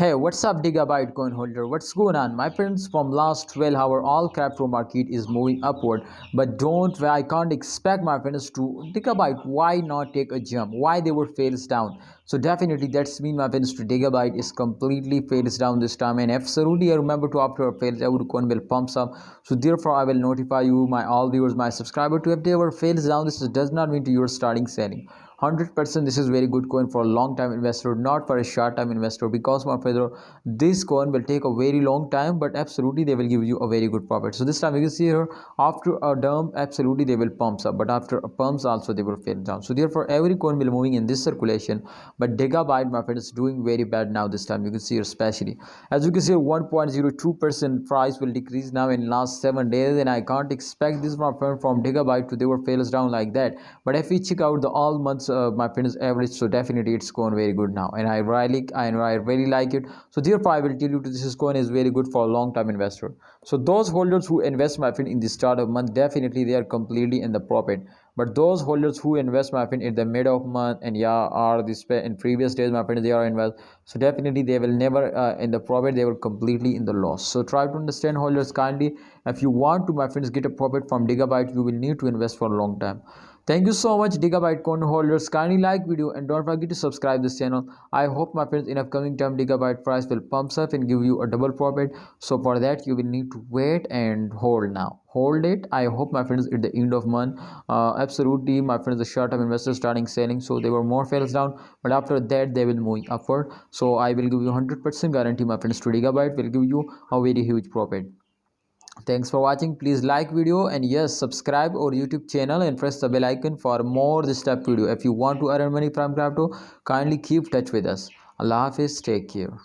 Hey, what's up, Digibyte coin holder? What's going on? My friends, from last 12 hour, all crypto market is moving upward. But I can't expect my friends to Digibyte. Why not take a jump? Why they were fails down? So definitely that's mean my friends to Digibyte is completely fails down this time. And absolutely, I remember to after a fails, every coin will pumps up. So therefore, I will notify you, my all viewers, my subscriber, to if they ever fails down. This does not mean to you're starting selling. 100% this is very good coin for a long time investor, not for a short time investor, because my brother, this coin will take a very long time, but absolutely they will give you a very good profit. So this time you can see here, after a dump absolutely they will pumps up, but after a pumps also they will fail down. So therefore every coin will moving in this circulation, but Digibyte, my friend, is doing very bad now. This time you can see here, especially as you can see 1.02% price will decrease now in last 7 days, and I can't expect this, my friend, from Digibyte to they were fails down like that. But if we check out the all months my friends average, so definitely it's going very good now, and I really like it. So therefore I will tell you this coin is very good for a long term investor. So those holders who invest, my friend, in the start of month, definitely they are completely in the profit. But those holders who invest, my friend, in the mid of month and yeah, or this in previous days, my friend, they are invest, so definitely they will never in the profit, they were completely in the loss. So try to understand, holders, kindly. If you want to, my friends, get a profit from Digibyte, you will need to invest for a long time. Thank you so much, Digibyte coin holders. Kindly like video and don't forget to subscribe this channel. I hope, my friends, in upcoming time Digibyte price will pumps up and give you a double profit. So for that you will need to wait and hold now. Hold it. I hope, my friends, at the end of month, absolutely, my friends, the short term investors starting selling, so they were more fails down, but after that they will move upward. So I will give you 100% guarantee, my friends, to Digibyte will give you a very huge profit. Thanks for watching. Please like video and yes, subscribe our YouTube channel and press the bell icon for more this type video. If you want to earn money from crypto, kindly keep touch with us. Allah Hafiz, take care.